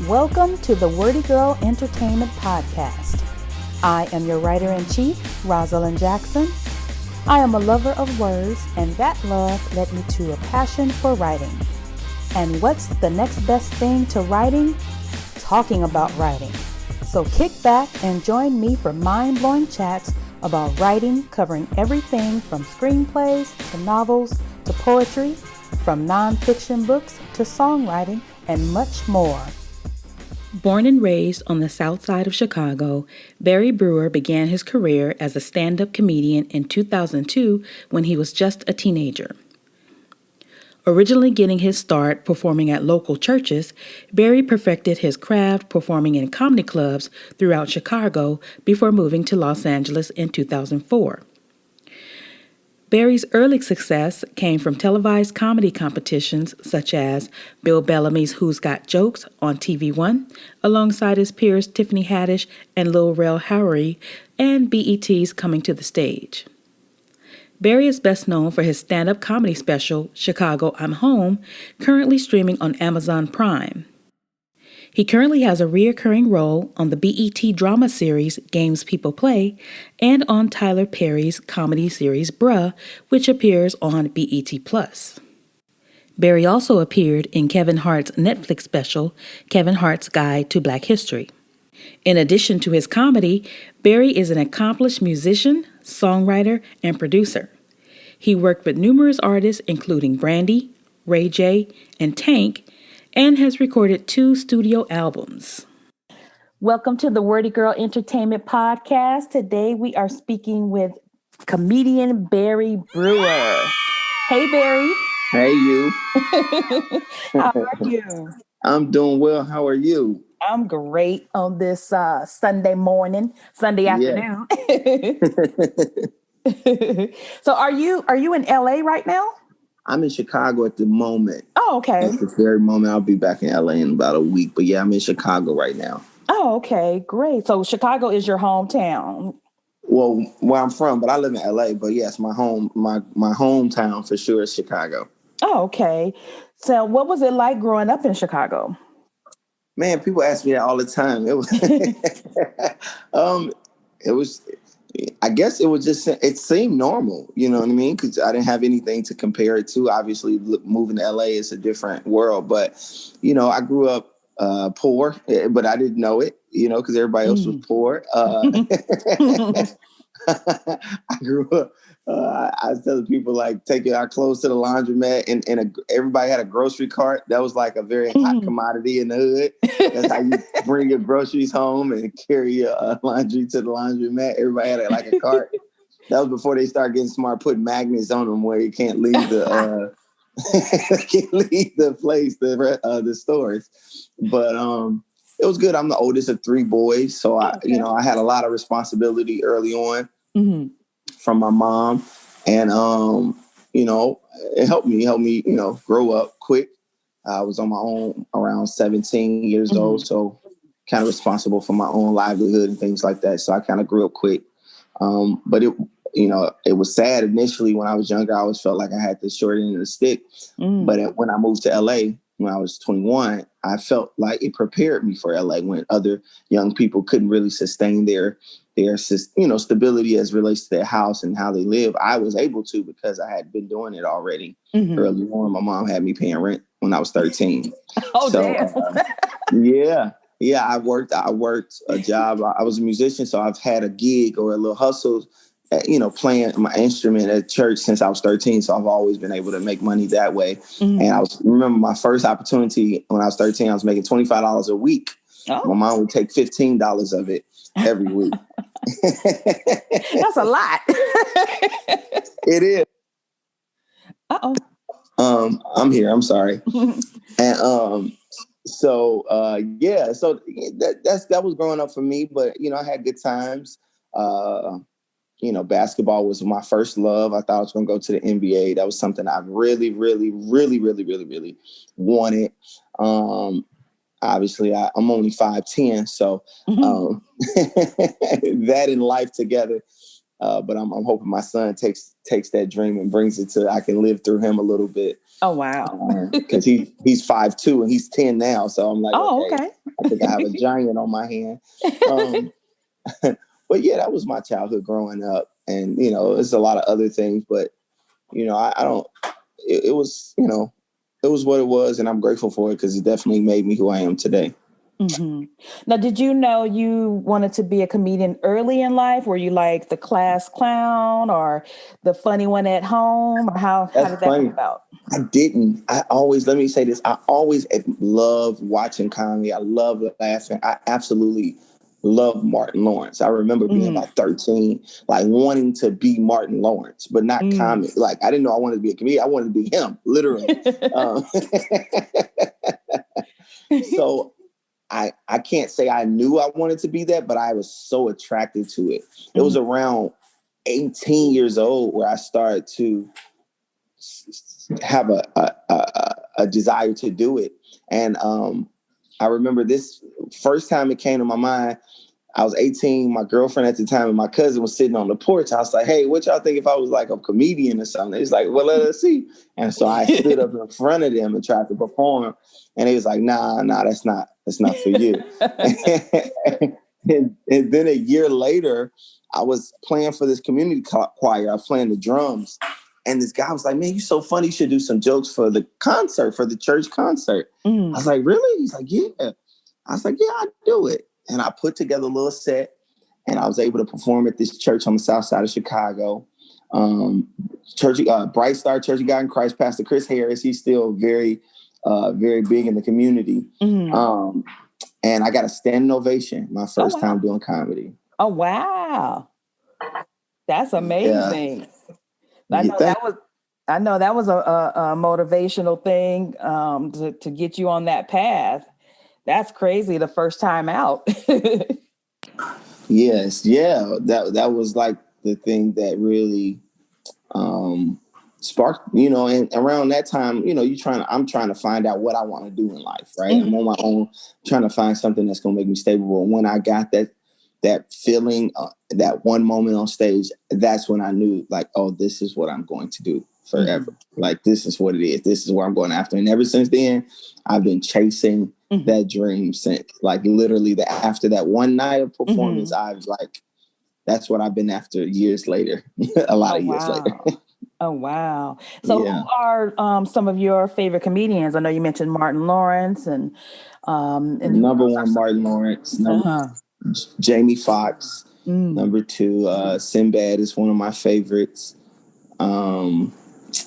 welcome to the WordyGirl Entertainment Podcast. I am your writer-in-chief, Rosalind Jackson. I am a lover of words, and that love led me to a passion for writing. And what's the next best thing to writing? Talking about writing. So kick back and join me for mind-blowing chats about writing, covering everything from screenplays to novels to poetry, from nonfiction books to songwriting, and much more. Born and raised on the south side of Chicago, Barry Brewer began his career as a stand-up comedian in 2002 when he was just a teenager. Originally getting his start performing at local churches, Barry perfected his craft performing in comedy clubs throughout Chicago before moving to Los Angeles in 2004. Barry's early success came from televised comedy competitions such as Bill Bellamy's Who's Got Jokes on TV One, alongside his peers Tiffany Haddish and Lil Rel Howery, and BET's Coming to the Stage. Barry is best known for his stand-up comedy special, Chicago, I'm Home, currently streaming on Amazon Prime. He currently has a recurring role on the BET drama series Games People Play and on Tyler Perry's comedy series Bruh, which appears on BET+. Barry also appeared in Kevin Hart's Netflix special, Kevin Hart's Guide to Black History. In addition to his comedy, Barry is an accomplished musician, songwriter, and producer. He worked with numerous artists including Brandy, Ray J, and Tank, and has recorded 2 studio albums. Welcome to the WordyGirl Entertainment Podcast. Today we are speaking with comedian Barry Brewer. Hey, Barry. Hey, you. How are you? I'm doing well. How are you? I'm great on this Sunday afternoon. So are you in LA right now? I'm in Chicago at the moment. Oh, okay. At this very moment, I'll be back in LA in about a week. But yeah, I'm in Chicago right now. Oh, okay. Great. So Chicago is your hometown. Well, where I'm from, but I live in LA. But yes, my hometown for sure is Chicago. Oh, okay. So what was it like growing up in Chicago? Man, people ask me that all the time. It was, I guess it seemed normal, you know what I mean? Because I didn't have anything to compare it to. Obviously, moving to LA is a different world. But, you know, I grew up poor, but I didn't know it, you know, because everybody else was poor. I grew up, I was telling people, like, taking our clothes to the laundromat, and everybody had a grocery cart. That was like a very hot commodity in the hood. That's how you bring your groceries home and carry your laundry to the laundromat. Everybody had like a cart. That was before they started getting smart, putting magnets on them where you can't leave the place, the stores. But it was good. I'm the oldest of 3 boys, so I had a lot of responsibility early on from my mom, and it helped me, grow up quick. I was on my own around 17 years old, so kind of responsible for my own livelihood and things like that. So I kind of grew up quick. But it was sad initially when I was younger. I always felt like I had the short end of the stick. But when I moved to LA, when I was 21, I felt like it prepared me for LA when other young people couldn't really sustain their stability as relates to their house and how they live. I was able to because I had been doing it already early on. My mom had me paying rent when I was 13. Oh, so, damn. Yeah. I worked a job. I was a musician, so I've had a gig or a little hustle, playing my instrument at church since I was 13. So I've always been able to make money that way. And remember my first opportunity when I was 13, I was making $25 a week. Oh. My mom would take $15 of it every week. That's a lot. It is. Uh-oh. I'm here. I'm sorry. And so that was growing up for me. But I had good times. Basketball was my first love. I thought I was going to go to the NBA. That was something I really, really, really, really, really, really wanted. Obviously, I'm only 5'10", so that in life together. But I'm hoping my son takes that dream and brings it to I can live through him a little bit. Oh, wow. Because he's 5'2" and he's 10 now. So I'm like, okay. I think I have a giant on my hand. But yeah, that was my childhood growing up. And, you know, it's a lot of other things, but, you know, I don't, it was, you know, it was what it was. And I'm grateful for it because it definitely made me who I am today. Mm-hmm. Now, did you know you wanted to be a comedian early in life? Were you like the class clown or the funny one at home? Or how That's did that come funny. about? I didn't. Let me say this. I always love watching comedy. I love laughing. I absolutely love Martin Lawrence. I remember being about 13, like wanting to be Martin Lawrence, but not comedy. Like I didn't know I wanted to be a comedian. I wanted to be him, literally. So I can't say I knew I wanted to be that, but I was so attracted to it. It was around 18 years old where I started to have a desire to do it. And I remember this first time it came to my mind. I was 18, my girlfriend at the time and my cousin was sitting on the porch. I was like, hey, what y'all think if I was like a comedian or something? He's like, well, let us see. And so I stood up in front of them and tried to perform. And he was like, nah, that's not for you. and then a year later, I was playing for this community choir. I was playing the drums. And this guy was like, man, you're so funny. You should do some jokes for the concert, for the church concert. I was like, really? He's like, yeah. I was like, yeah, I'll do it. And I put together a little set and I was able to perform at this church on the south side of Chicago. Bright Star Church of God in Christ, Pastor Chris Harris. He's still very, very big in the community. And I got a standing ovation my first time doing comedy. Oh, wow. That's amazing. Yeah. I know that was a motivational thing to get you on that path. That's crazy. The first time out. Yes. Yeah. That was like the thing that really sparked, you know, and around that time, you know, I'm trying to find out what I want to do in life. Right. I'm on my own trying to find something that's going to make me stable. And when I got that feeling, that one moment on stage, that's when I knew like, oh, this is what I'm going to do forever. Like, this is what it is. This is what I'm going after. And ever since then, I've been chasing that dream since, like, literally after that one night of performance, I've like, that's what I've been after years later, a lot of years later. Oh, wow. So who are some of your favorite comedians? I know you mentioned Martin Lawrence and number one, Martin Lawrence, Jamie Foxx, number two, Sinbad is one of my favorites.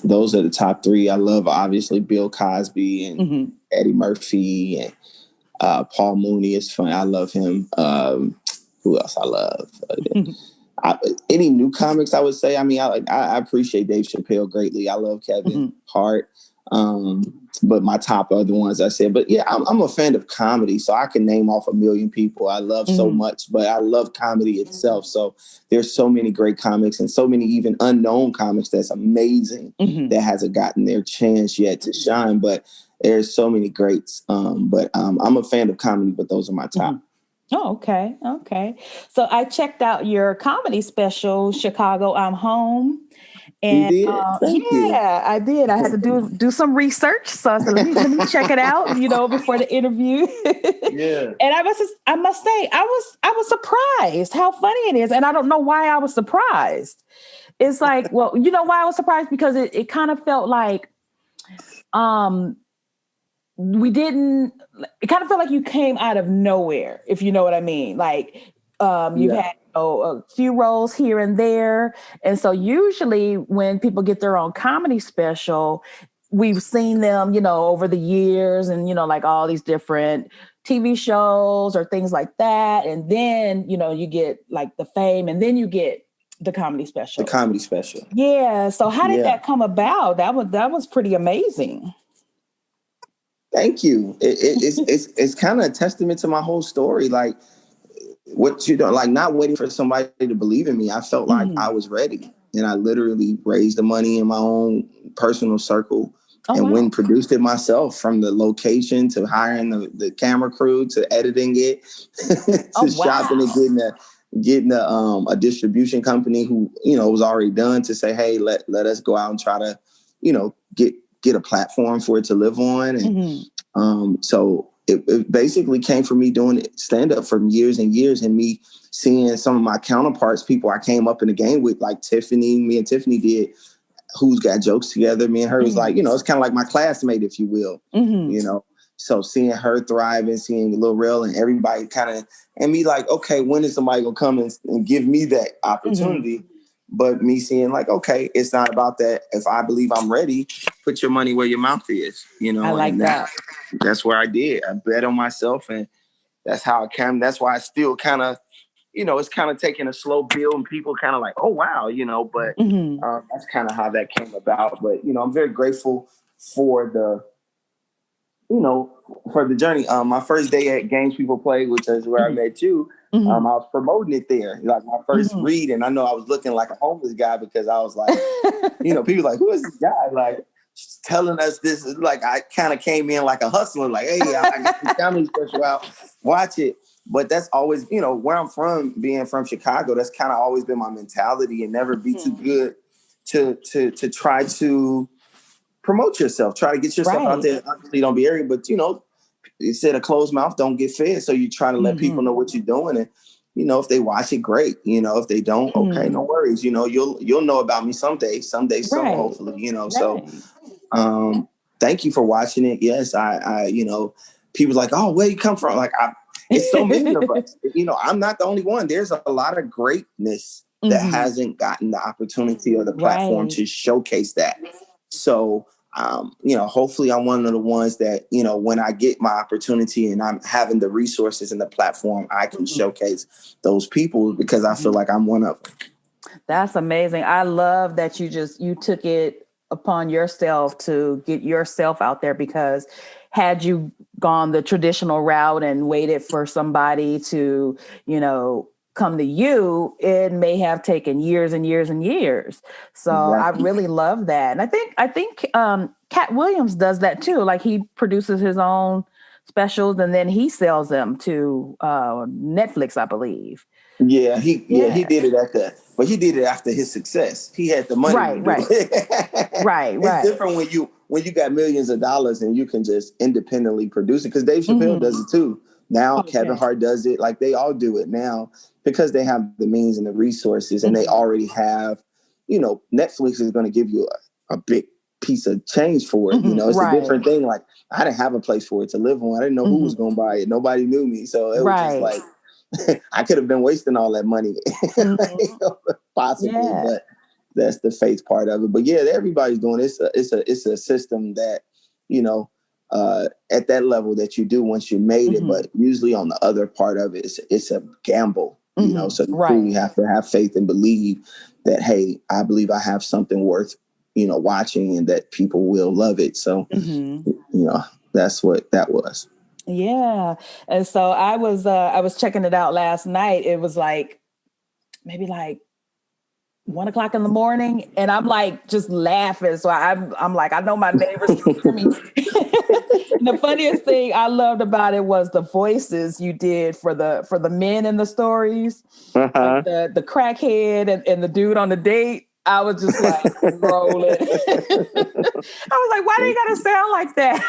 Those are the top three. I love, obviously, Bill Cosby and Eddie Murphy and Paul Mooney is fun. I love him. Who else I love? Any new comics, I would say. I mean, I appreciate Dave Chappelle greatly. I love Kevin Hart. But my top are the ones I said. But yeah, I'm a fan of comedy, so I can name off a million people I love so much, but I love comedy itself. So there's so many great comics and so many even unknown comics that's amazing that hasn't gotten their chance yet to shine. But there's so many greats. But I'm a fan of comedy, but those are my top. Oh, okay. Okay. So I checked out your comedy special, Chicago, I'm Home. And you did? Thank you. I did. I had to do some research. So I said, let me check it out, you know, before the interview. Yeah. And I must say, I was surprised how funny it is. And I don't know why I was surprised. It's like, well, you know why I was surprised? Because it kind of felt like it kind of felt like you came out of nowhere, if you know what I mean. Like you've had a few roles here and there. And so usually when people get their own comedy special, we've seen them, you know, over the years and, you know, like all these different TV shows or things like that. And then, you know, you get like the fame and then you get the comedy special. Yeah. So how did that come about? That was pretty amazing. Thank you. It's kind of a testament to my whole story. Like what you don't like, not waiting for somebody to believe in me. I felt like I was ready, and I literally raised the money in my own personal circle and produced it myself, from the location to hiring the camera crew to editing it to shopping and getting a distribution company who, you know, was already done to say, hey, let us go out and try to, you know, get a platform for it to live on. And so it basically came from me doing stand-up for years and years, and me seeing some of my counterparts, people I came up in the game with, like Tiffany. Me and Tiffany did Who's Got Jokes together. Me and her was like, it's kind of like my classmate, if you will, So seeing her thrive and seeing Lil Rel and everybody and me like, okay, when is somebody gonna come and give me that opportunity? But me seeing like, okay, it's not about that. If I believe I'm ready, put your money where your mouth is, I like that. That's where I did. I bet on myself, and that's how it came. That's why I still kind of, it's kind of taking a slow build, and people kind of like, oh, wow, but that's kind of how that came about. But, I'm very grateful for the journey. My first day at Games People Play, which is where I met you, I was promoting it there. Like my first read, and I know I was looking like a homeless guy because I was like, people like, who is this guy? Like, telling us this. Like, I kind of came in like a hustler, like, hey, I got the comedy special out, watch it. But that's always, where I'm from, being from Chicago, that's kind of always been my mentality, and never be too good to try to promote yourself, try to get yourself out there. Obviously, don't be arrogant, but it said a closed mouth don't get fed. So you try to let people know what you're doing, and if they watch it, great. If they don't, okay, no worries. You'll know about me someday, soon, hopefully. So thank you for watching it. Yes, I people like, oh, where you come from? Like, it's so many of us. I'm not the only one. There's a lot of greatness that hasn't gotten the opportunity or the platform to showcase that. So, hopefully I'm one of the ones that, when I get my opportunity and I'm having the resources and the platform, I can showcase those people, because I feel like I'm one of them. That's amazing. I love that you took it upon yourself to get yourself out there, because had you gone the traditional route and waited for somebody to, come to you, it may have taken years and years and years. So exactly. I really love that. And I think Cat Williams does that too. Like, he produces his own specials and then he sells them to Netflix, I believe. Yeah, he did it but he did it after his success. He had the money to do it. Right. It's different when you got millions of dollars and you can just independently produce it, because Dave Chappelle does it too. Now Kevin Hart does it. Like, they all do it now because they have the means and the resources, and they already have, Netflix is going to give you a big piece of change for it. It's a different thing. Like, I didn't have a place for it to live on. I didn't know who was going to buy it. Nobody knew me. So it was just like, I could have been wasting all that money possibly, but that's the faith part of it. But yeah, everybody's doing it. It's a system that, at that level that you do once you made it, but usually on the other part of it, it's a gamble, so you truly have to have faith and believe that, hey, I believe I have something worth, watching, and that people will love it. So, that's what that was. Yeah. And so I was checking it out last night. It was maybe 1:00 in the morning, and I'm just laughing. So I'm like, I know my neighbors can hear me. And the funniest thing I loved about it was the voices you did for the men in the stories, like the crackhead and the dude on the date. I was just rolling. I was like, why do you gotta sound like that?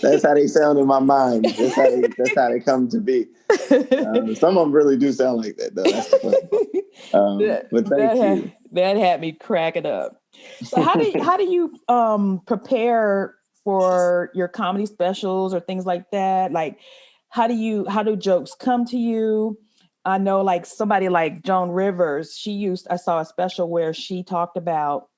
That's how they sound in my mind. That's how they come to be. Some of them really do sound like that, though. That's the funny part. But thank you. That had me cracking up. So how do you prepare for your comedy specials or things like that? Like, how do jokes come to you? I know, somebody like Joan Rivers, I saw a special where she talked about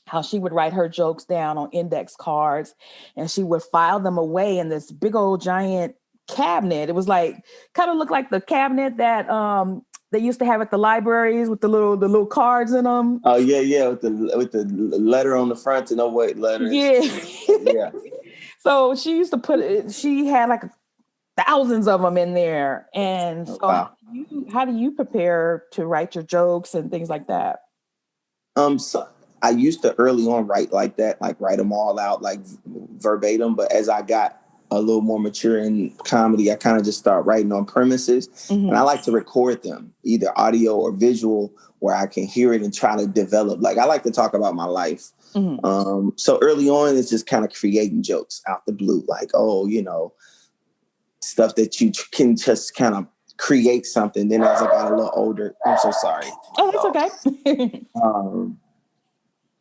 how she would write her jokes down on index cards and she would file them away in this big old giant cabinet. It was kind of looked like the cabinet that they used to have at the libraries with the little cards in them. Oh yeah, with the letter on the front to know what letters. Yeah. So she used to put it. She had thousands of them in there. And so how do you prepare to write your jokes and things like that? So I used to early on write like that, write them all out verbatim. But as I got a little more mature in comedy, I kind of just start writing on premises, and I like to record them, either audio or visual, where I can hear it and try to develop. Like, I like to talk about my life. So early on, it's just kind of creating jokes out the blue, like, oh, stuff that you can just kind of create something. Then as I got a little older, I'm so sorry. Oh, that's okay.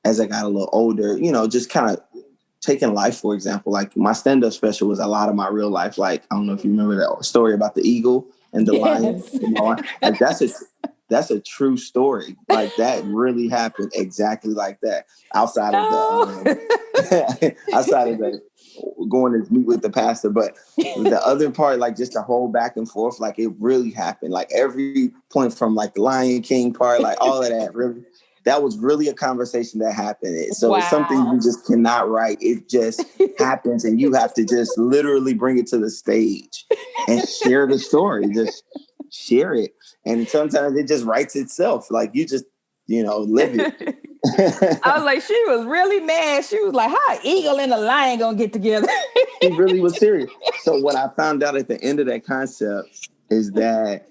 As I got a little older, just kind of taking life, for example, like my stand-up special was a lot of my real life. Like, I don't know if you remember that story about the eagle and the lion. Like that's a true story. Like, that really happened exactly like that. Outside of the going to meet with the pastor, but the other part, like just the whole back and forth, like it really happened. Like every point from like the Lion King part, like all of that, really, that was really a conversation that happened. So It's something you just cannot write. It just happens, and you have to just literally bring it to the stage and share the story. Just share it. And sometimes it just writes itself. Like, you just, live it. I was like, she was really mad. She was like, how an eagle and a lion gonna get together? She really was serious. So what I found out at the end of that concept is that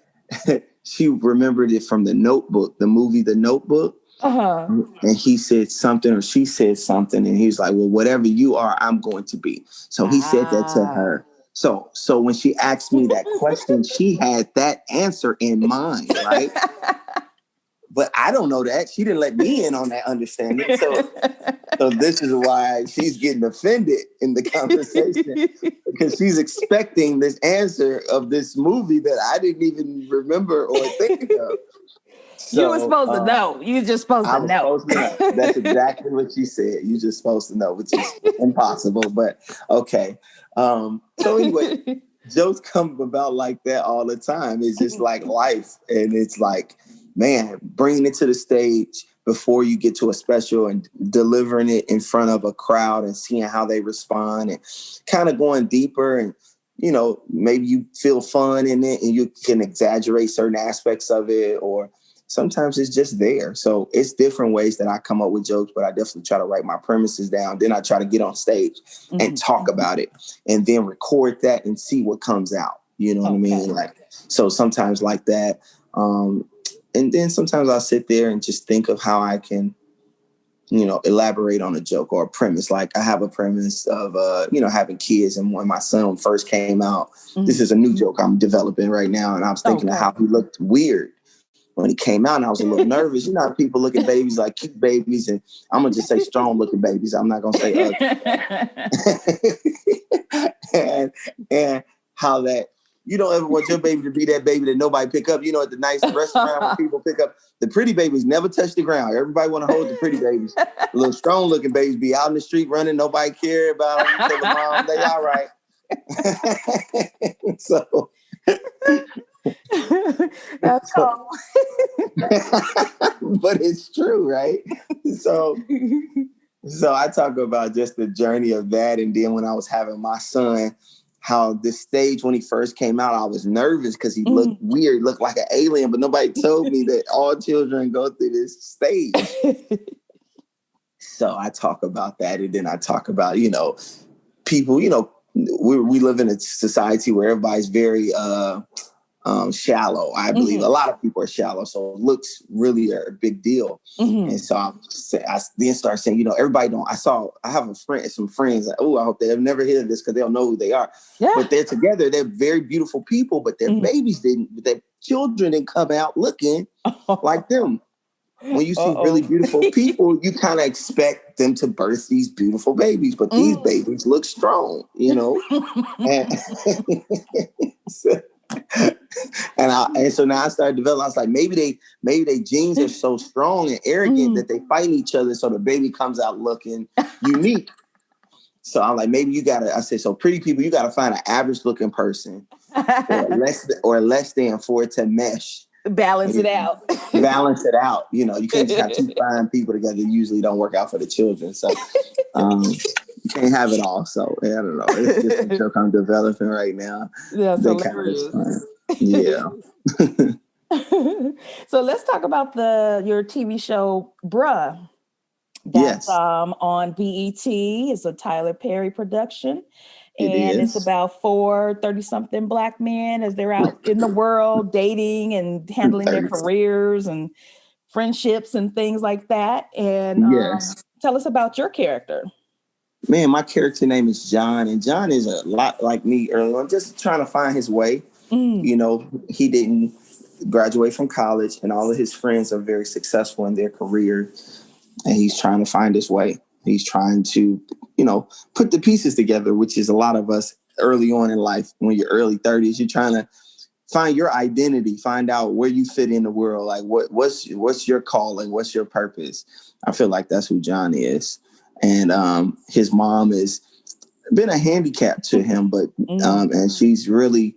she remembered it from The Notebook, the movie The Notebook. And he said something, or she said something, and he was like, well, whatever you are, I'm going to be. So he said that to her. So when she asked me that question, she had that answer in mind, right? But I don't know that. She didn't let me in on that understanding. So this is why she's getting offended in the conversation, because she's expecting this answer of this movie that I didn't even remember or think of. So, you were supposed to know. You were just supposed to know. That's exactly what she said. You're just supposed to know, which is impossible, but okay. So anyway, jokes come about like that all the time. It's just like life. And it's like, man, bringing it to the stage before you get to a special and delivering it in front of a crowd and seeing how they respond and kind of going deeper, and maybe you feel fun in it and you can exaggerate certain aspects of it, or sometimes it's just there. So it's different ways that I come up with jokes, but I definitely try to write my premises down. Then I try to get on stage and talk about it, and then record that and see what comes out. You know what I mean? Like, so sometimes like that. And then sometimes I'll sit there and just think of how I can, elaborate on a joke or a premise. Like, I have a premise of, having kids. And when my son first came out, this is a new joke I'm developing right now. And I was thinking of how he looked weird when he came out, and I was a little nervous. You know how people look at babies like cute babies, and I'm going to just say strong looking babies. I'm not going to say ugly. and how that, you don't ever want your baby to be that baby that nobody pick up. At the nice restaurant when people pick up, the pretty babies never touch the ground. Everybody want to hold the pretty babies. The little strong looking babies be out in the street running. Nobody care about them. You tell the mom, they all right. So that's all. But it's true, right? So I talk about just the journey of that. And then when I was having my son, how this stage, when he first came out, I was nervous because he looked weird, looked like an alien, but nobody told me that all children go through this stage. So I talk about that. And then I talk about, people, we live in a society where everybody's very shallow. I believe a lot of people are shallow, so looks really are a big deal. And so I then start saying, everybody don't. I have some friends. Like, I hope they have never heard of this because they don't know who they are. Yeah. But they're together. They're very beautiful people, but their babies didn't. Their children didn't come out looking like them. When you see really beautiful people, you kind of expect them to birth these beautiful babies, but these babies look strong, And and so now I started developing. I was like, maybe they genes are so strong and arrogant that they fight each other, so the baby comes out looking unique. So I'm like, maybe I said, so pretty people, you gotta find an average looking person or less than for it to mesh. Balance it out. Balance it out. You can't just have two fine people together. It usually don't work out for the children. So you can't have it all. So I don't know. It's just a joke I'm developing right now. That's hilarious. Yeah. So let's talk about your TV show, Bruh. That's on BET. It's a Tyler Perry production. And it's about 30-something Black men as they're out in the world dating and handling their careers and friendships and things like that. And tell us about your character. Man, my character name is John, and John is a lot like me early on, just trying to find his way. You know, he didn't graduate from college, and all of his friends are very successful in their career, and he's trying to find his way. He's trying to, you know, put the pieces together, which is a lot of us early on in life. When you're early 30s, you're trying to find your identity, find out where you fit in the world. Like what's your calling? What's your purpose? I feel like that's who John is. And his mom has been a handicap to him, but and she's really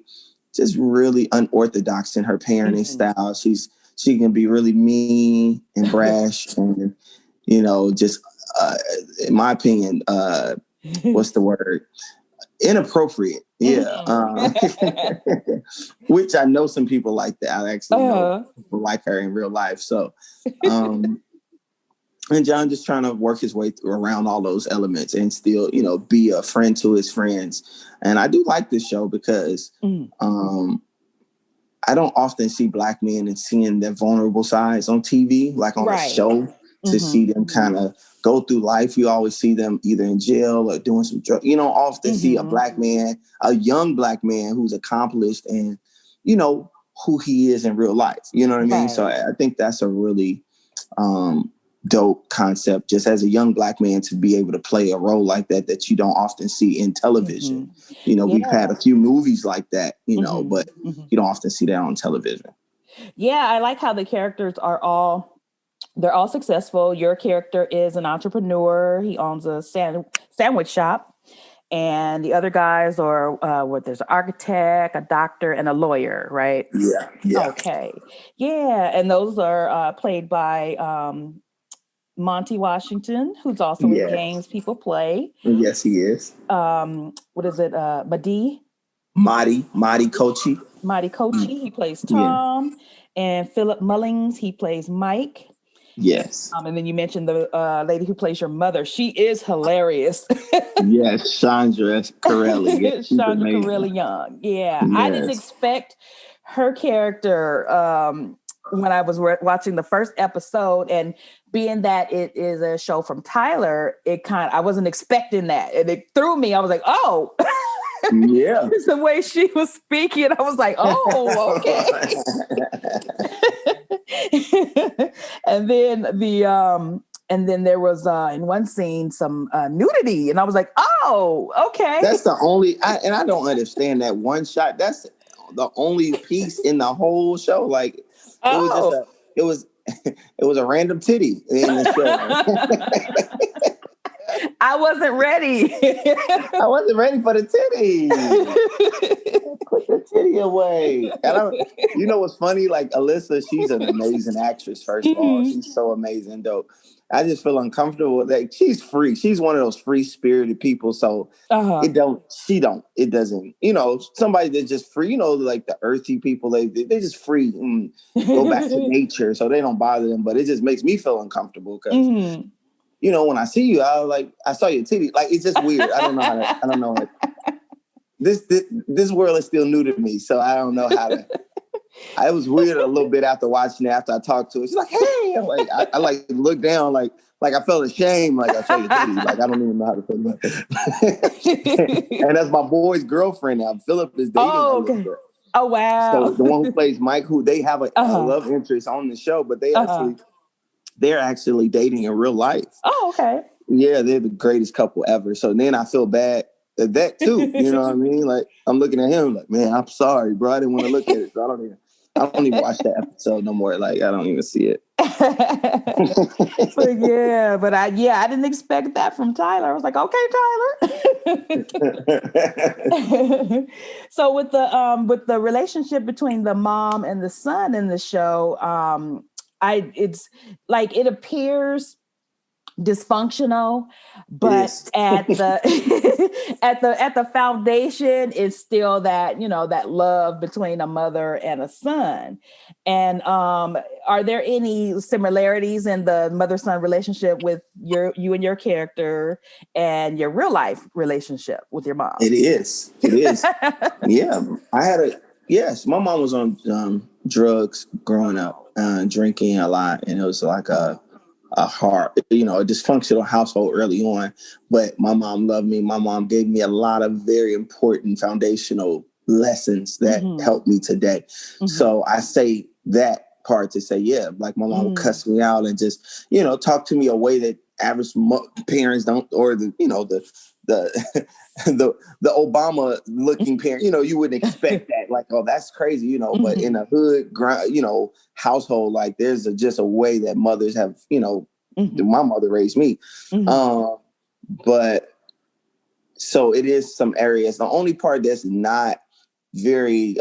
unorthodox in her parenting style. She can be really mean and brash and, you know, just in my opinion, what's the word? Inappropriate. Yeah. Which I know some people like that. I actually know people like her in real life. So and John just trying to work his way around all those elements and still, you know, be a friend to his friends. And I do like this show because I don't often see Black men and seeing their vulnerable sides on TV, like on a show, to see them kind of go through life. You always see them either in jail or doing some drugs. You don't often see a Black man, a young Black man who's accomplished and, you know, who he is in real life. You know what I mean? So I think that's a really dope concept, just as a young Black man, to be able to play a role like that you don't often see in television. You know, we've had a few movies like that, you know, but you don't often see that on television. Yeah, I like how the characters are they're all successful. Your character is an entrepreneur. He owns a sandwich shop. And the other guys are, there's an architect, a doctor, and a lawyer, right? Yeah. Okay. Yeah. And those are played by Monty Washington, who's also in Games People Play. Yes, he is. What is it? Madi Kochi. Madi Kochi. He plays Tom. And Philip Mullings, he plays Mike. Yes. And then you mentioned the lady who plays your mother. She is hilarious. Yes, Chandra Corelli. Yes, Chandra Corelli Young. Yeah. Yes. I didn't expect her character when I was watching the first episode, and being that it is a show from Tyler, I wasn't expecting that. And it threw me. I was like, oh. Yeah. It's the way she was speaking. I was like, oh, okay. And then there was in one scene some nudity, and I was like, oh, okay. That's the only, and I don't understand that one shot. That's the only piece in the whole show. Like it was a random titty in the show. I wasn't ready. I wasn't ready for the titty. Put the titty away. And you know what's funny? Like Alyssa, she's an amazing actress. First of all, she's so amazing, though. I just feel uncomfortable. Like she's free. She's one of those free-spirited people. So it doesn't. You know, somebody that's just free. You know, like the earthy people. They just free and go back to nature, so they don't bother them. But it just makes me feel uncomfortable because. You know, when I see you, I saw your titty. Like, it's just weird. I don't know. This world is still new to me, so I don't know how to. It was weird a little bit after watching it. After I talked to her, she's like, "Hey," I'm like, I like looked down, like I felt ashamed. Like I saw your titty. Like I don't even know how to feel about it. And that's my boy's girlfriend now. Philip is dating. Oh, okay. Oh wow. So the one who plays Mike, who they have a love interest on the show, but they're actually dating in real life. Oh, okay. Yeah, they're the greatest couple ever. So then I feel bad at that too. You know what I mean? Like I'm looking at him like, man, I'm sorry, bro. I didn't want to look at it. So I don't even watch that episode no more. Like I don't even see it. But I didn't expect that from Tyler. I was like, okay, Tyler. So with the relationship between the mom and the son in the show, it's like it appears dysfunctional, but at the at the foundation is still that, that love between a mother and a son. And are there any similarities in the mother-son relationship with you and your character and your real life relationship with your mom? It is. Yeah. Yes, my mom was on drugs growing up, drinking a lot, and it was like a hard, a dysfunctional household early on. But my mom loved me. My mom gave me a lot of very important foundational lessons that helped me today. So I say that part to say, yeah, like my mom would cuss me out and just, talk to me a way that average parents don't, or the the Obama looking parent, you wouldn't expect that. Like, oh, that's crazy, but in a hood, household, like there's just a way that mothers have, my mother raised me. But so it is some areas. The only part that's not very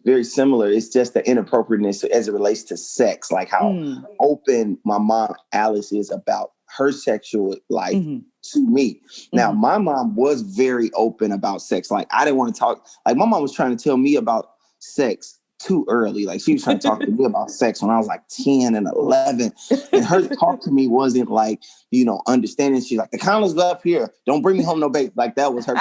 very similar is just the inappropriateness as it relates to sex, like how open my mom Alice is about her sexual life to me. Now, my mom was very open about sex. Like, I didn't want to talk. Like, my mom was trying to tell me about sex too early. Like, she was trying to talk to me about sex when I was like 10 and 11. And her talk to me wasn't like, understanding. She's like, the condoms up here. Don't bring me home no baby. Like, that was her.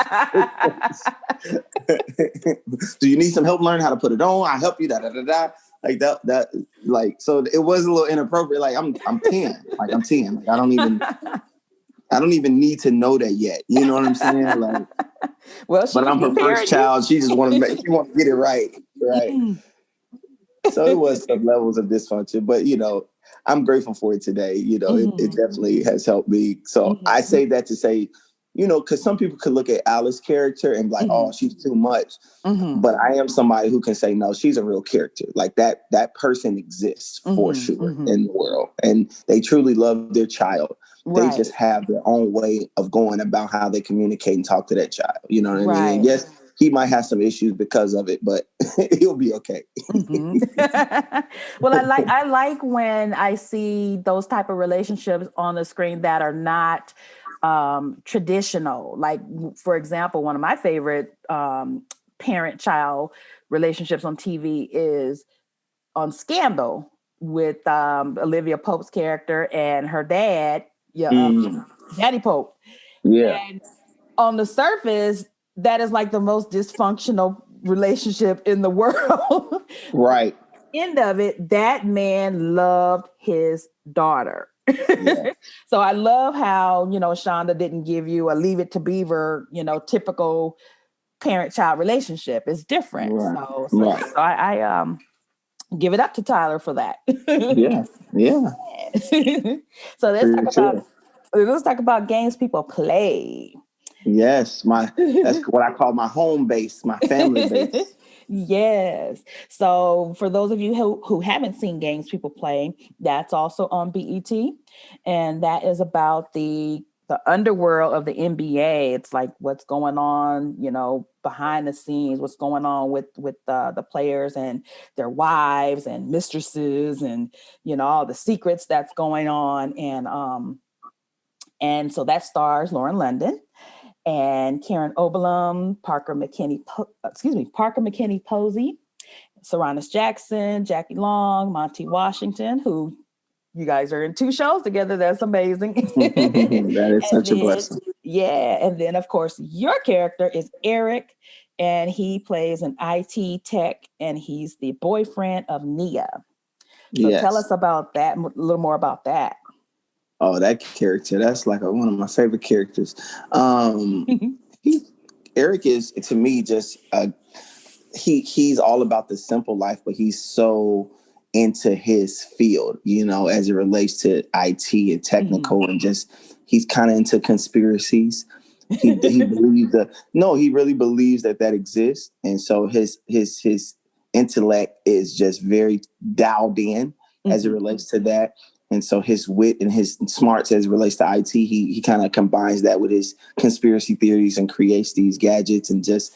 Do you need some help learning how to put it on? I'll help you. Da da da da. Like that. Like, so it was a little inappropriate. Like, I'm 10. Like, I'm 10. Like, I don't even need to know that yet. You know what I'm saying? Like, well, but I'm her first child. She just want to get it right. Right. So it was some levels of dysfunction, but I'm grateful for it today. It definitely has helped me. So I say that to say, because some people could look at Alice's character and be like, oh, she's too much. But I am somebody who can say, no, she's a real character. Like that person exists for sure in the world. And they truly love their child. Right. They just have their own way of going about how they communicate and talk to that child. You know what I mean? And yes, he might have some issues because of it, but he'll be okay. Well, I like when I see those type of relationships on the screen that are not traditional. Like, for example, one of my favorite parent-child relationships on TV is on Scandal with Olivia Pope's character and her dad, Daddy Pope. Yeah. And on the surface, that is like the most dysfunctional relationship in the world. Right. End of it, that man loved his daughter. Yeah. So I love how, Shonda didn't give you a Leave It to Beaver, typical parent-child relationship. It's different. Right. So I give it up to Tyler for that. Yeah. So let's talk about games people play. Yes, that's what I call my home base, my family base. Yes. So for those of you who haven't seen Games People Play, that's also on BET. And that is about the underworld of the NBA. It's like what's going on, behind the scenes, what's going on with the players and their wives and mistresses and, all the secrets that's going on. And so that stars Lauren London and Karen Oberlin, Parker McKinney Posey, Saranis Jackson, Jackie Long, Monty Washington, who you guys are in 2 shows together. That's amazing. That is such a blessing. Yeah. And then, of course, your character is Eric, and he plays an IT tech, and he's the boyfriend of Nia. So tell us about that, a little more about that. Oh, that character, that's like one of my favorite characters. Eric is, to me, just he's all about the simple life, but he's so into his field, as it relates to IT and technical, and just he's kind of into conspiracies. He believes he really believes that exists, and so his intellect is just very dialed in as it relates to that. And so his wit and his smarts as it relates to IT, he kind of combines that with his conspiracy theories and creates these gadgets and just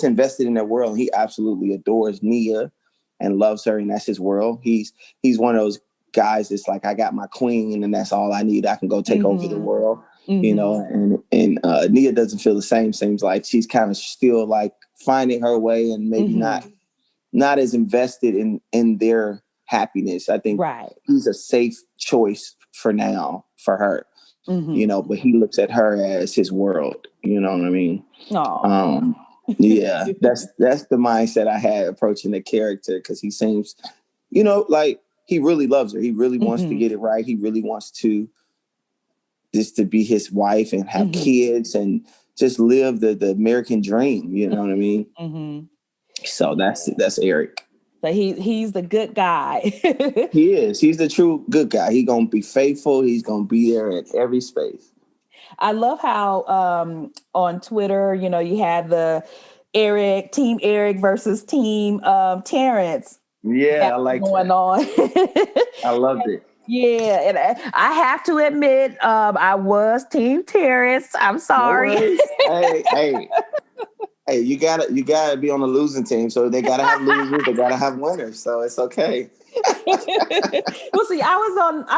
invested in that world. And he absolutely adores Nia and loves her, and that's his world. He's one of those guys, it's like I got my queen and that's all I need. I can go take over the world, you know, and Nia doesn't feel the same. Seems like she's kind of still like finding her way and maybe not as invested in their happiness. I think he's a safe choice for now for her, you know, but he looks at her as his world. You know what I mean? Yeah, that's the mindset I had approaching the character, because he seems, you know, like he really loves her. He really wants to get it right. He really wants to be his wife and have kids and just live the American dream. You know what I mean? So that's Eric. So he's the good guy. He is. He's the true good guy. He's gonna be faithful. He's gonna be there in every space. I love how on Twitter, you know, you had the Team Eric versus Team Terrence. Yeah, I like going that. On. I loved it. Yeah, and I have to admit, I was Team Terrence. I'm sorry. No hey, you gotta be on the losing team. So they gotta have losers, they gotta have winners. So it's okay. Well, see, I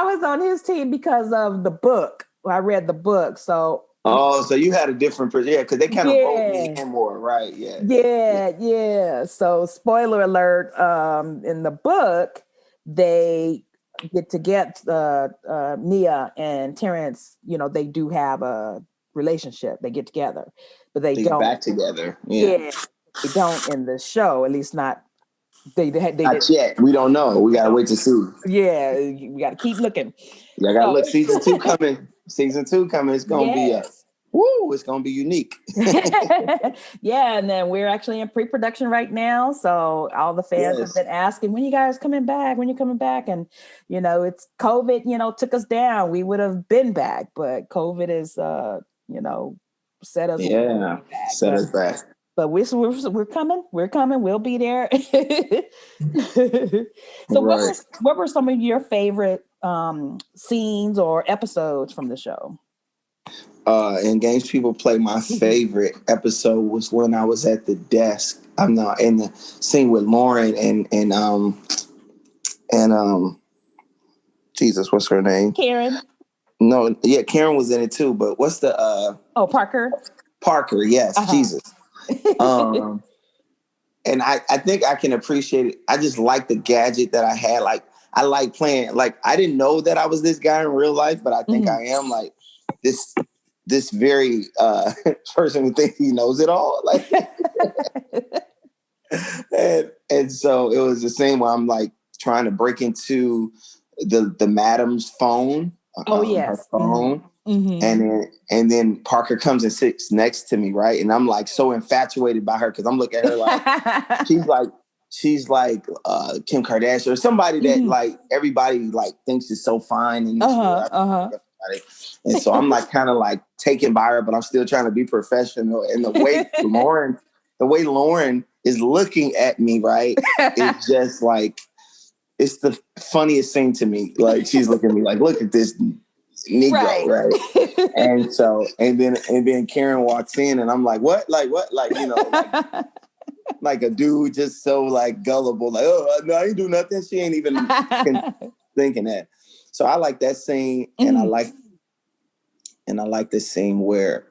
was on his team because of the book. I read the book, so. Oh, so you had a different, because they kind of wrote me in more, right? Yeah. So, spoiler alert: in the book, they get to get Nia and Terrence. You know, they do have a relationship. They get together, but they don't back together. Yeah, they don't in the show. At least not. They not yet. We don't know. We gotta wait to see. Yeah, we gotta keep looking. Yeah, I gotta look. Season 2 coming. Season 2 coming. It's gonna be it's gonna be unique. Yeah, and then we're actually in pre-production right now. So all the fans have been asking, when you guys coming back? When you coming back? And you know, it's COVID, you know, took us down. We would have been back, but COVID is you know, set us back. Set us back. But we're coming. We're coming. We'll be there. So what were some of your favorite scenes or episodes from the show? In Games People Play, my favorite episode was when I was at the desk. I'm not in the scene with Lauren and Jesus, what's her name? Karen. No, yeah, Karen was in it too. But what's the Parker? Parker, yes, Jesus. And I think I can appreciate it. I just like the gadget that I had. Like, I like playing. Like, I didn't know that I was this guy in real life, but I think I am like this very person who thinks he knows it all. Like, and so it was the same where I'm like trying to break into the madam's phone. Her phone. And then Parker comes and sits next to me, right? And I'm like so infatuated by her because I'm looking at her like she's like Kim Kardashian or somebody that like everybody like thinks is so fine in this world. And so I'm like kind of like taken by her, but I'm still trying to be professional. And the way Lauren is looking at me, right, it's just like it's the funniest thing to me. Like she's looking at me like, look at this Negro, right? And so, and then Karen walks in, and I'm like, what? Like, you know, like a dude just so like gullible, like, oh no, I ain't do nothing. She ain't even thinking that. So I like that scene, and I like this scene where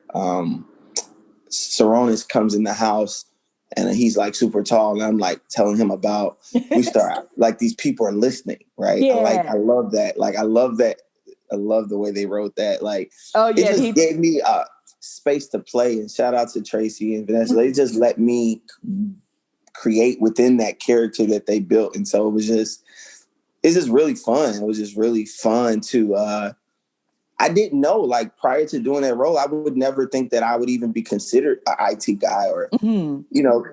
Saronis comes in the house. And he's like super tall, and I'm like telling him about. We start like these people are listening, right? Yeah. I love that. Like I love that. I love the way they wrote that. Like, it just gave me space to play. And shout out to Tracy and Vanessa. They just let me create within that character that they built, and so it's just really fun. It was just really fun to. I didn't know, like, prior to doing that role, I would never think that I would even be considered an IT guy or, you know,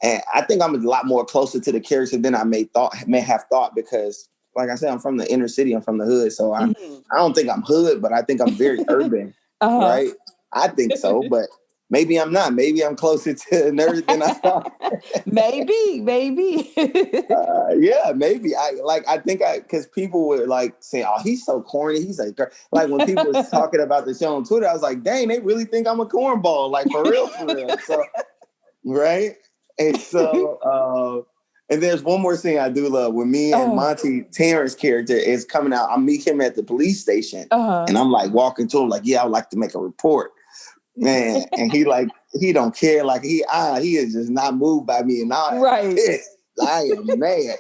and I think I'm a lot more closer to the character than I may have thought, because like I said, I'm from the inner city, I'm from the hood. So I don't think I'm hood, but I think I'm very urban, right? I think so, but maybe I'm not. Maybe I'm closer to a nerd than I thought. maybe. Yeah, maybe. Because people were like saying, "Oh, he's so corny." He's like when people was talking about the show on Twitter, I was like, "Dang, they really think I'm a cornball, like for real." So, right? And so, And there's one more thing I do love. When me and Monty Terrence's character is coming out, I meet him at the police station. And I'm like walking to him like, yeah, I would like to make a report. Man, and he don't care. Like he is just not moved by me. And I am mad.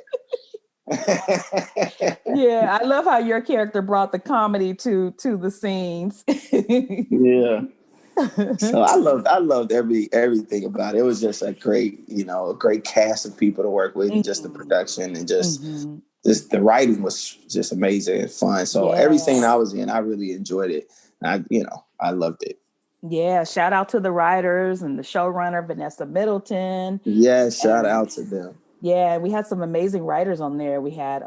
Yeah, I love how your character brought the comedy to the scenes. Yeah. So I loved everything about it. It was just a great cast of people to work with, and just the production and just the writing was just amazing and fun. So every scene I was in, I really enjoyed it. And I loved it. Yeah, shout out to the writers and the showrunner, Vanessa Middleton. Yeah, shout out to them. Yeah, we had some amazing writers on there. We had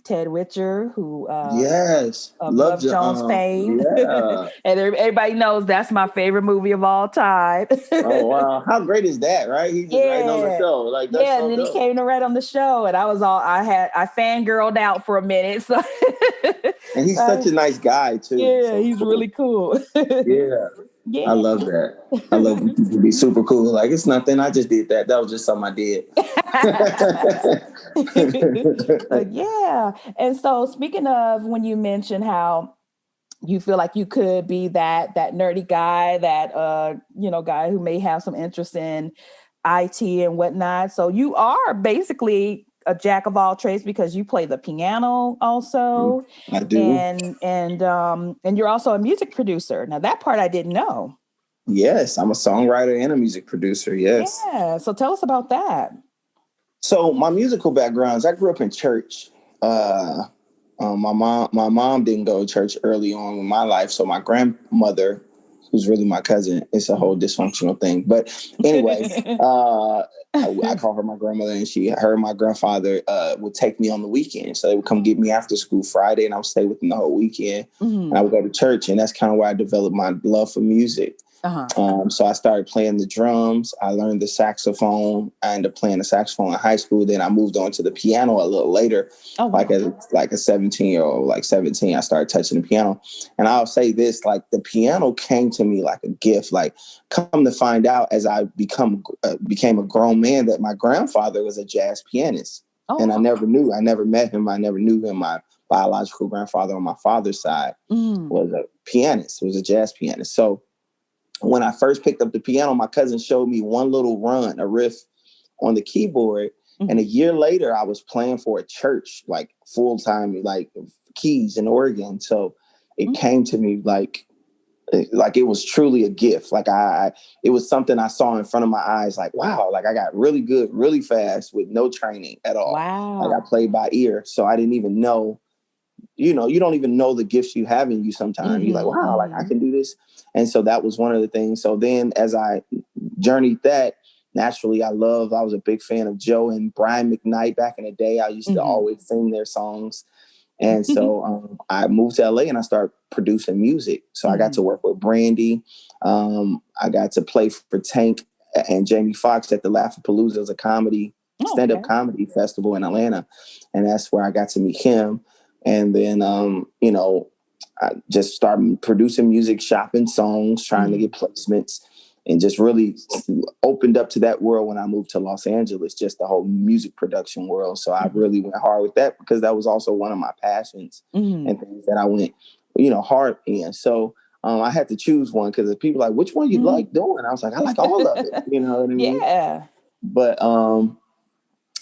Ted Witcher, who Love Jones fame. Yeah. And everybody knows that's my favorite movie of all time. Oh wow, how great is that, right? He's just writing on the show. Like that's and then he came to write on the show, and I fangirled out for a minute. So and he's such a nice guy too. Yeah, so he's really cool. Yeah. I love that. I love when people be super cool. Like, it's nothing. I just did that. That was just something I did. Yeah. And so speaking of when you mentioned how you feel like you could be that nerdy guy, that guy who may have some interest in IT and whatnot. So you are basically a jack of all trades because you play the piano also. I do. And you're also a music producer. Now that part I didn't know. Yes, I'm a songwriter and a music producer. Yes. Yeah. So tell us about that. So my musical backgrounds, I grew up in church. My mom didn't go to church early on in my life. So my grandmother, who's really my cousin, it's a whole dysfunctional thing. But anyway, I call her my grandmother, and her and my grandfather would take me on the weekend. So they would come get me after school Friday, and I would stay with them the whole weekend. And I would go to church, and that's kind of where I developed my love for music. So I started playing the drums. I learned the saxophone. I ended up playing the saxophone in high school. Then I moved on to the piano a little later. Like a 17-year-old, like 17, I started touching the piano. And I'll say this, like the piano came to me like a gift. Like, come to find out as I became a grown man that my grandfather was a jazz pianist. And I never knew. I never met him. I never knew him. My biological grandfather on my father's side was a pianist, was a jazz pianist. So when I first picked up the piano, my cousin showed me one little run, a riff on the keyboard. And a year later, I was playing for a church, like full time, like keys in Oregon. So it came to me like it was truly a gift. Like it was something I saw in front of my eyes. Like, wow, like I got really good, really fast with no training at all. Wow. Like I played by ear. So I didn't even know, you don't even know the gifts you have in you sometimes. You're like, wow, like I can do this. And so that was one of the things. So then as I journeyed that, naturally, I was a big fan of Joe and Brian McKnight back in the day. I used to always sing their songs. And so I moved to LA and I started producing music. So I got to work with Brandy. I got to play for Tank and Jamie Foxx at the Laugh-A-Palooza. It was a stand-up comedy festival in Atlanta. And that's where I got to meet him. And then, I just started producing music, shopping songs, trying to get placements, and just really opened up to that world when I moved to Los Angeles, just the whole music production world. So I really went hard with that because that was also one of my passions and things that I went, hard in. So I had to choose one because people like, which one you like doing? I was like, I like all of it. You know what I mean? Yeah. But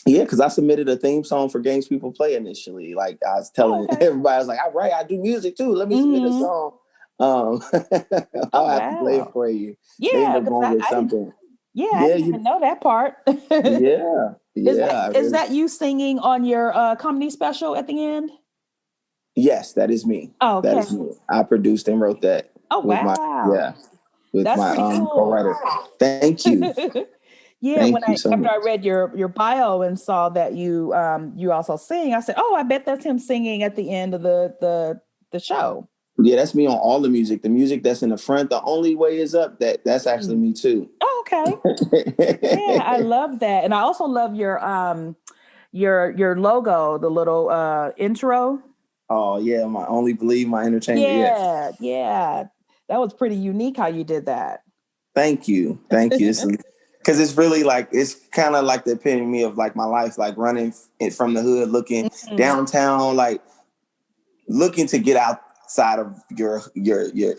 yeah, because I submitted a theme song for Games People Play initially. Like I was telling everybody, I was like, all right, I do music too. Let me submit a song. I'll have to play it for you. Yeah, they end up going with something. I didn't even know that part. Yeah. Is that you singing on your comedy special at the end? Yes, that is me. Oh, okay. That is me. I produced and wrote that. Oh, wow. With That's my cool. co-writer. Thank you. Yeah, after I read your bio and saw that you also sing, I said, oh, I bet that's him singing at the end of the show. Yeah, that's me on all the music. The music that's in the front, the only way is up. That's actually me too. Oh, okay. Yeah, I love that, and I also love your logo, the little intro. Oh yeah, my only believe my entertainment. Yeah, that was pretty unique how you did that. Thank you. Because it's really like, it's kind of like the epitome of like my life, like running from the hood, looking downtown, like looking to get outside of your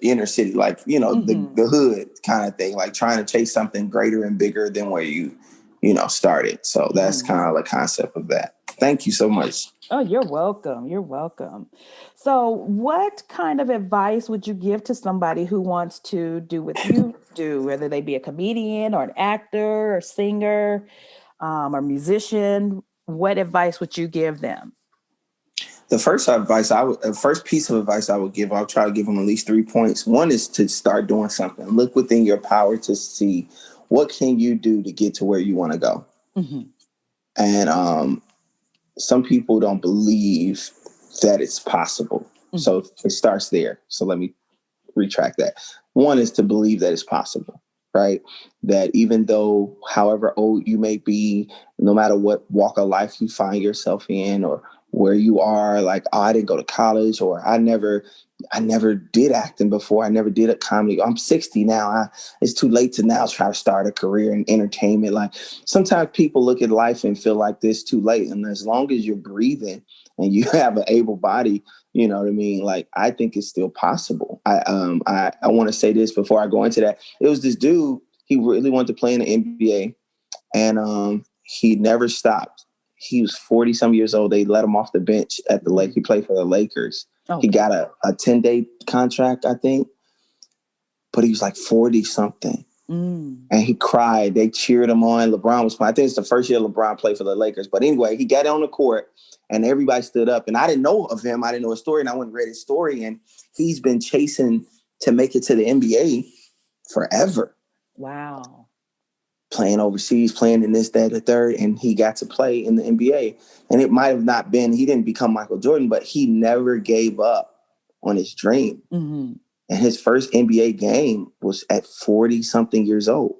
inner city, like, the hood kind of thing, like trying to chase something greater and bigger than where you started. So that's kind of the concept of that. Thank you so much. Oh, you're welcome. You're welcome. So, what kind of advice would you give to somebody who wants to do what you do, whether they be a comedian or an actor or singer, or musician? What advice would you give them? The first piece of advice I would give, I'll try to give them at least 3 points. One is to start doing something. Look within your power to see what can you do to get to where you want to go. And some people don't believe that it's possible. So it starts there. So let me retract that. One is to believe that it's possible, right? That even though, however old you may be, no matter what walk of life you find yourself in, or where you are, like, oh, I didn't go to college, or I never did acting before. I never did a comedy. I'm 60 now. It's too late to now try to start a career in entertainment. Like, sometimes people look at life and feel like this too late. And as long as you're breathing and you have an able body, you know what I mean? Like, I think it's still possible. I want to say this before I go into that. It was this dude, he really wanted to play in the NBA, and he never stopped. He was 40 some years old. They let him off the bench at the Lake. He played for the Lakers. Okay. He got a 10-day contract, I think, but he was like 40 something. And he cried. They cheered him on. LeBron was playing. I think it's the first year LeBron played for the Lakers. But anyway, he got on the court and everybody stood up. And I didn't know of him. I didn't know his story. And I went and read his story. And he's been chasing to make it to the NBA forever. Wow. Playing overseas, playing in this, that, the third. And he got to play in the NBA. And it might have not been, he didn't become Michael Jordan, but he never gave up on his dream. And his first NBA game was at 40 something years old.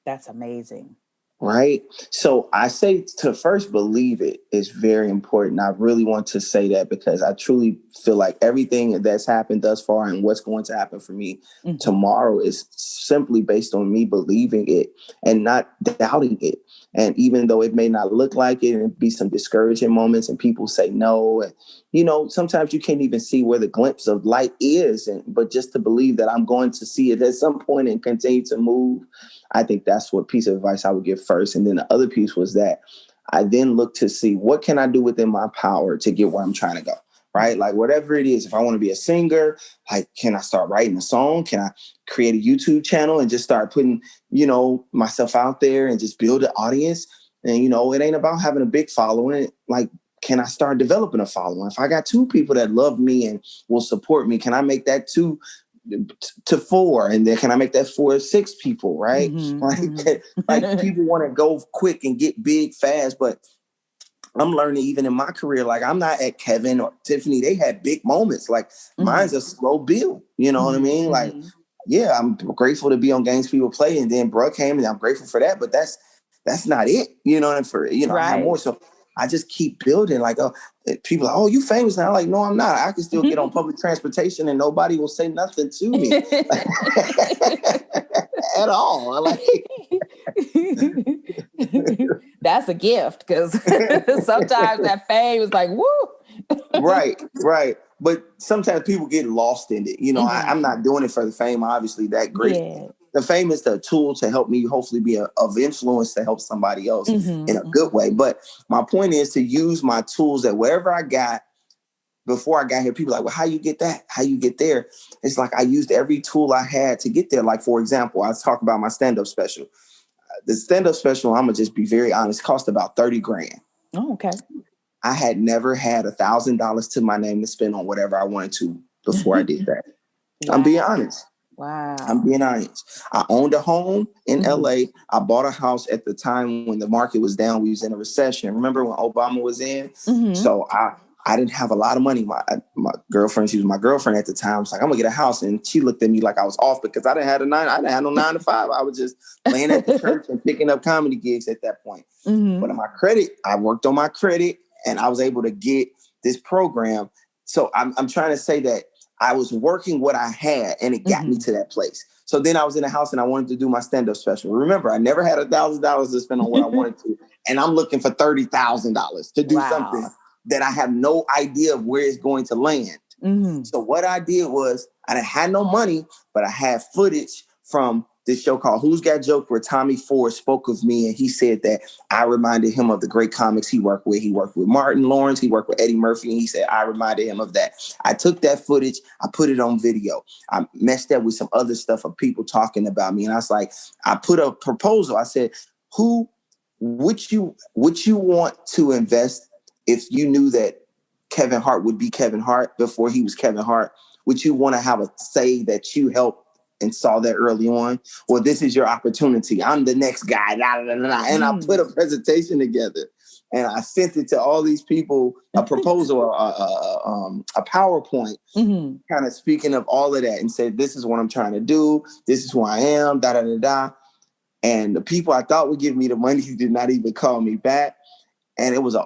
That's amazing. Right. So I say to first believe it is very important. I really want to say that because I truly feel like everything that's happened thus far and what's going to happen for me tomorrow is simply based on me believing it and not doubting it. And even though it may not look like it and be some discouraging moments and people say no, and sometimes you can't even see where the glimpse of light is. But just to believe that I'm going to see it at some point and continue to move, I think that's what piece of advice I would give first. And then the other piece was that I then look to see what can I do within my power to get where I'm trying to go, right? Like whatever it is, if I want to be a singer, like, can I start writing a song? Can I create a YouTube channel and just start putting, myself out there and just build an audience? And, it ain't about having a big following. Like, can I start developing a following? If I got 2 people that love me and will support me, can I make that 2 to 4, and then can I make that 4 to 6 people, right? Like people want to go quick and get big fast, but I'm learning even in my career, like I'm not at Kevin or Tiffany. They had big moments. Like mine's a slow build. You know what I mean? Like, yeah, I'm grateful to be on Games People Play, and then Bruh came, and I'm grateful for that. But that's not it. And I have more. So I just keep building. Like, people are like, oh, you famous now? I'm like, no, I'm not. I can still get on public transportation and nobody will say nothing to me at all. Like, that's a gift, because sometimes that fame is like, woo. Right. But sometimes people get lost in it. I'm not doing it for the fame, obviously, that great. Yeah. The fame is the tool to help me hopefully be of influence to help somebody else in a good way. But my point is to use my tools that wherever I got before I got here, people are like, well, how you get that? How you get there? It's like I used every tool I had to get there. Like, for example, I talk about my stand-up special. The stand-up special, I'm going to just be very honest, cost about $30,000. Oh, okay. I had never had $1,000 to my name to spend on whatever I wanted to before I did that. Wow. I'm being honest. Wow. I'm being honest. I owned a home in LA. I bought a house at the time when the market was down. We was in a recession. Remember when Obama was in? So I didn't have a lot of money. My girlfriend, she was my girlfriend at the time, was like, I'm gonna get a house. And she looked at me like I was off because I didn't have no 9 to 5. I was just playing at the church and picking up comedy gigs at that point. But on my credit, I worked on my credit and I was able to get this program. So I'm trying to say that I was working what I had, and it got me to that place. So then I was in the house and I wanted to do my stand-up special. Remember, I never had $1,000 to spend on what I wanted to. And I'm looking for $30,000 to do something that I have no idea of where it's going to land. So what I did was I had no money, but I had footage from this show called Who's Got Jokes, where Tommy Ford spoke of me, and he said that I reminded him of the great comics he worked with. He worked with Martin Lawrence, he worked with Eddie Murphy, and he said I reminded him of that. I took that footage, I put it on video. I messed up with some other stuff of people talking about me, and I was like, I put a proposal. I said, who would you want to invest if you knew that Kevin Hart would be Kevin Hart before he was Kevin Hart? Would you want to have a say that you helped and saw that early on? Well, this is your opportunity. I'm the next guy. And I put a presentation together and I sent it to all these people, a proposal, a PowerPoint, kind of speaking of all of that, and said, this is what I'm trying to do. This is who I am, And the people I thought would give me the money did not even call me back. And it was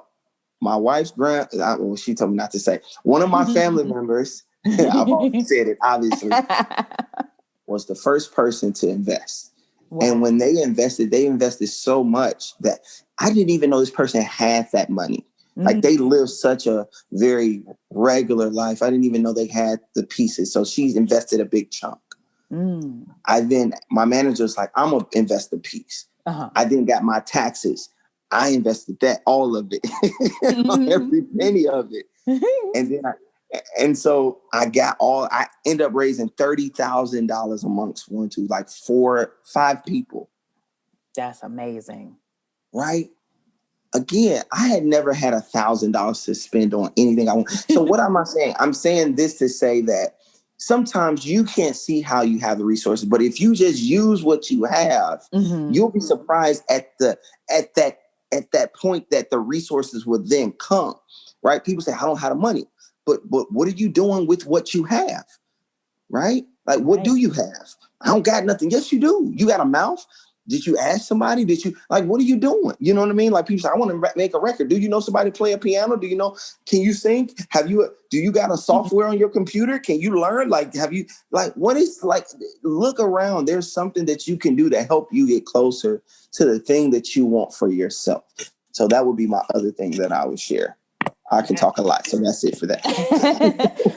my wife's she told me not to say. One of my family members, I've already said it, obviously, was the first person to invest. Wow. And when they invested so much that I didn't even know this person had that money. Like they lived such a very regular life. I didn't even know they had the pieces. So she invested a big chunk. My manager was like, I'm going to invest a piece. I then got my taxes. I invested that, all of it, every penny of it. And so I ended up raising $30,000 amongst 5 people. That's amazing. Right? Again, I had never had $1,000 to spend on anything I want. So what am I saying? I'm saying this to say that sometimes you can't see how you have the resources, but if you just use what you have, you'll be surprised at that point that the resources will then come. Right? People say, I don't have the money. But what are you doing with what you have? Right? Like, what do you have? I don't got nothing. Yes, you do. You got a mouth. Did you ask somebody? What are you doing? You know what I mean? Like people say, I want to make a record. Do you know somebody play a piano? Do you know, can you sing? Do you got a software on your computer? Can you learn? Look around. There's something that you can do to help you get closer to the thing that you want for yourself. So that would be my other thing that I would share. I can talk a lot, so that's it for that.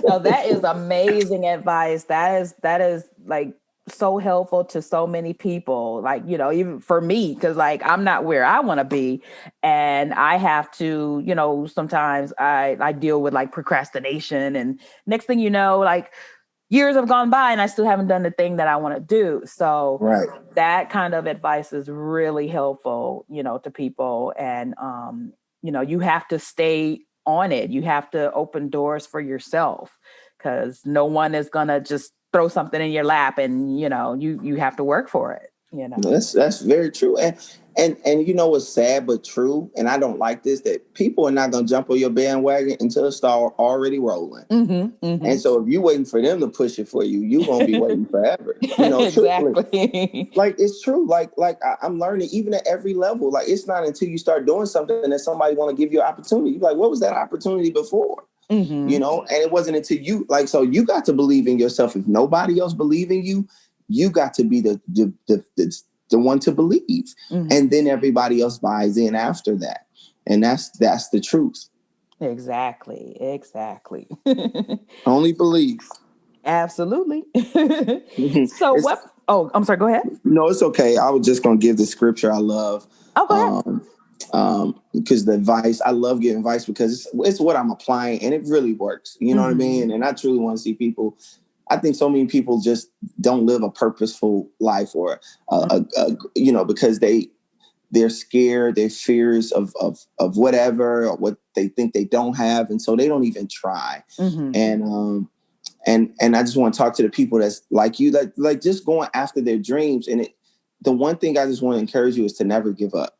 No, that is amazing advice. That is like so helpful to so many people. Like, even for me, because like I'm not where I want to be, and I have to, sometimes I deal with like procrastination, and next thing you know, like years have gone by and I still haven't done the thing that I want to do. So that kind of advice is really helpful, to people, and you have to stay on it. You have to open doors for yourself, because no one is going to just throw something in your lap, and, you have to work for it. That's very true. And what's sad but true, and I don't like this, that people are not going to jump on your bandwagon until it starts already rolling. And so if you're waiting for them to push it for you, you're going to be waiting forever. Exactly. Like it's true. Like I'm learning even at every level. Like it's not until you start doing something that somebody want to give you an opportunity. You're like, what was that opportunity before? And it wasn't until you so you got to believe in yourself. If nobody else believe in you, you got to be the one to believe. And then everybody else buys in after that. And that's the truth. Exactly. Only believe. Absolutely. So what? Oh, I'm sorry. Go ahead. No, it's okay. I was just going to give the scripture I love. Oh, go ahead. Because the advice, I love giving advice because it's what I'm applying and it really works. You know what I mean? And I truly want to see people. I think so many people just don't live a purposeful life or, because they're scared, they're fears of whatever, or what they think they don't have. And so they don't even try. And I just want to talk to the people that's like you, like just going after their dreams. And the one thing I just want to encourage you is to never give up.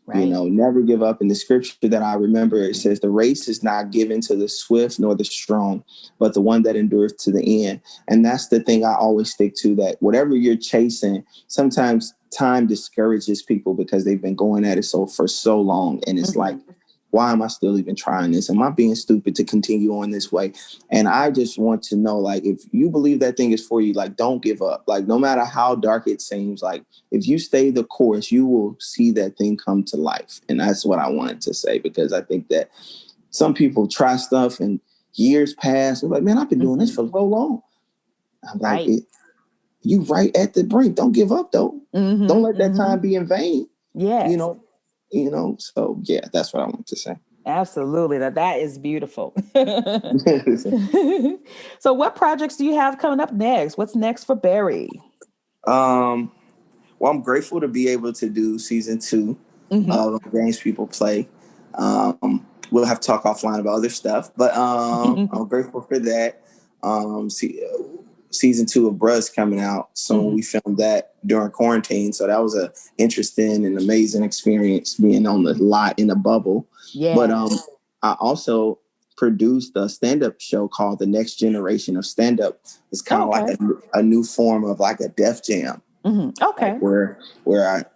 Right. Never give up. In the scripture that I remember, it says the race is not given to the swift nor the strong, but the one that endures to the end. And that's the thing I always stick to, that whatever you're chasing, sometimes time discourages people because they've been going at it for so long. And it's like why am I still even trying this? Am I being stupid to continue on this way? And I just want to know, like, if you believe that thing is for you, like, don't give up. Like, no matter how dark it seems, like, if you stay the course, you will see that thing come to life. And that's what I wanted to say, because I think that some people try stuff and years pass. They're like, man, I've been doing this for so long. I'm like, you right at the brink. Don't give up, though. Don't let that time be in vain. Yes. You know, so yeah, that's what I want to say. Absolutely. That is beautiful. So what projects do you have coming up next? What's next for Barry? Well, I'm grateful to be able to do season 2 of Games People Play. We'll have to talk offline about other stuff, but I'm grateful for that. Season 2 of Bruz coming out soon. We filmed that during quarantine, so that was a interesting and amazing experience, being on the lot in a bubble. Yeah. But I also produced a stand-up show called The Next Generation of Stand-Up. It's kind of like a new form of like a Def Jam. Okay. Like where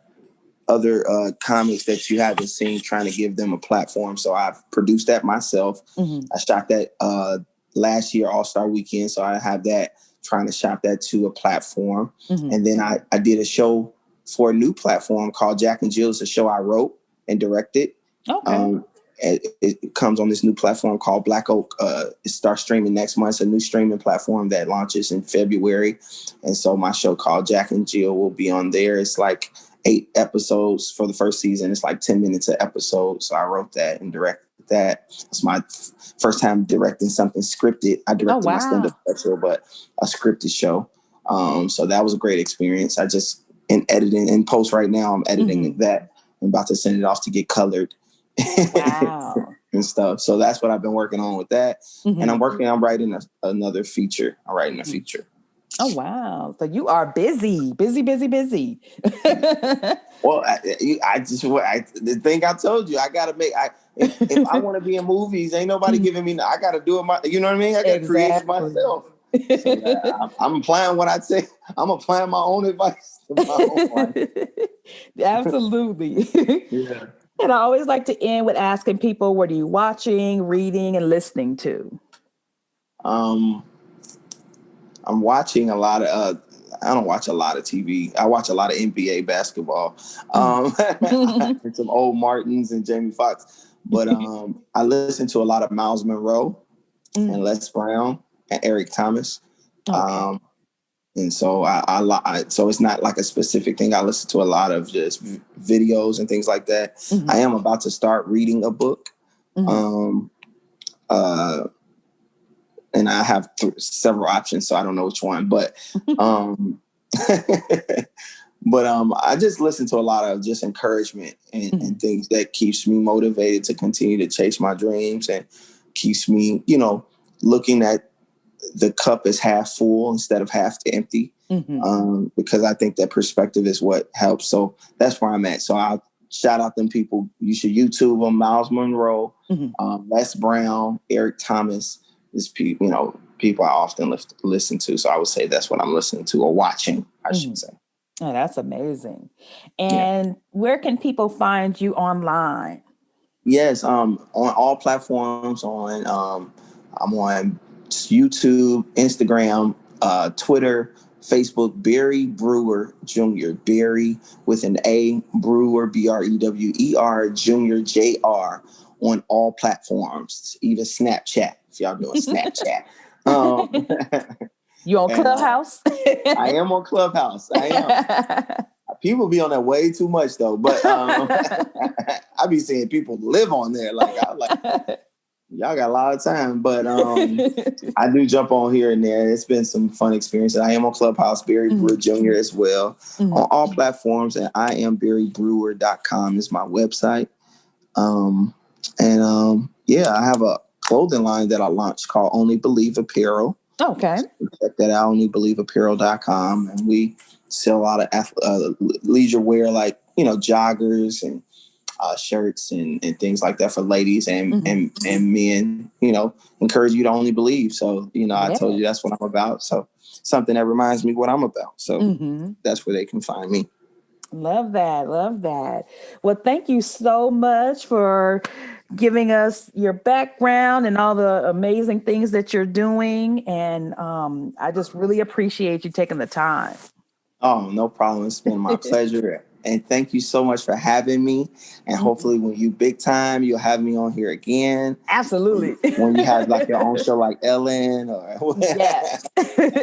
other comics that you haven't seen, trying to give them a platform. So I've produced that myself. I shot that last year, All-Star Weekend. So I have that, trying to shop that to a platform. And then I did a show for a new platform called Jack and Jill's, a show I wrote and directed. Okay. It comes on this new platform called Black Oak. It starts streaming next month. It's a new streaming platform that launches in February. And so my show called Jack and Jill will be on there. It's like 8 episodes for the first season. It's like 10 minutes an episode. So I wrote that and directed that. It's my first time directing something scripted. I directed my stand-up special, but a scripted show. So that was a great experience. I just, in editing, in post right now, I'm editing that. I'm about to send it off to get colored. Wow. And stuff. So that's what I've been working on with that. And I'm writing another feature. I'm writing a feature. Oh, wow. So you are busy. Well, the thing I told you, I got to make, if I want to be in movies, ain't nobody giving me, I got to do it. You know what I mean? I got to create it myself. So I'm applying what I say. I'm applying my own advice to my own life. Absolutely. Yeah. And I always like to end with asking people, what are you watching, reading, and listening to? I'm watching a lot of, I don't watch a lot of TV. I watch a lot of NBA basketball. And some old Martins and Jamie Foxx. But I listen to a lot of Miles Monroe and Les Brown and Eric Thomas. Okay. And so so it's not like a specific thing. I listen to a lot of just videos and things like that. I am about to start reading a book. And I have several options, so I don't know which one. But I just listen to a lot of just encouragement and things that keeps me motivated to continue to chase my dreams and keeps me, looking at the cup is half full instead of half empty, because I think that perspective is what helps. So that's where I'm at. So I'll shout out them people. You should YouTube them: Miles Monroe, Les Brown, Eric Thomas. Is people I often listen to. So I would say that's what I'm listening to or watching, I should say. Oh, that's amazing. And where can people find you online? Yes, on all platforms. I'm on YouTube, Instagram, Twitter, Facebook. Barry Brewer Jr. Barry with an A, Brewer, Brewer Jr. Jr. on all platforms, even Snapchat. If y'all doing Snapchat. You on Clubhouse? I am on Clubhouse. I am. People be on that way too much though, but I be seeing people live on there. Y'all got a lot of time, but I do jump on here and there. It's been some fun experiences. I am on Clubhouse, Barry Brewer Jr. as well, on all platforms, and IamBarryBrewer.com is my website. I have a clothing line that I launched called Only Believe Apparel. Okay. So check that out, onlybelieveapparel.com, and we sell a lot of leisure wear, like, joggers and shirts and things like that for ladies and men, encourage you to only believe. So, I told you that's what I'm about. So something that reminds me what I'm about. So that's where they can find me. Love that. Well, thank you so much for giving us your background and all the amazing things that you're doing. And I just really appreciate you taking the time. Oh, no problem. It's been my pleasure. And thank you so much for having me. And hopefully when you big time, you'll have me on here again. Absolutely. When you have like your own show like Ellen or yes.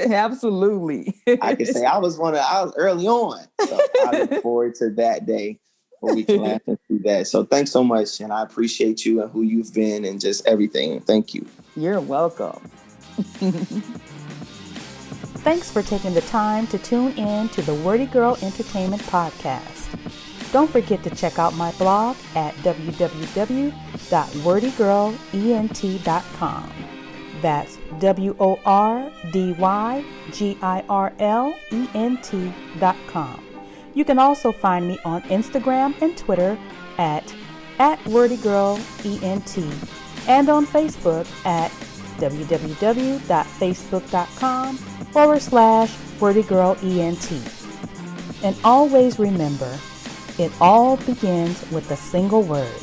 Absolutely. I can say I was early on. So I look forward to that day where we can laugh and do that. So thanks so much. And I appreciate you and who you've been and just everything. Thank you. You're welcome. Thanks for taking the time to tune in to the WordyGirl Entertainment Podcast. Don't forget to check out my blog at www.wordygirlent.com. That's WordyGirlent.com. You can also find me on Instagram and Twitter at WordyGirlEnt and on Facebook at www.facebook.com/WordyGirlEnt. And always remember, it all begins with a single word.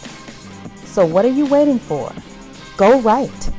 So what are you waiting for? Go write.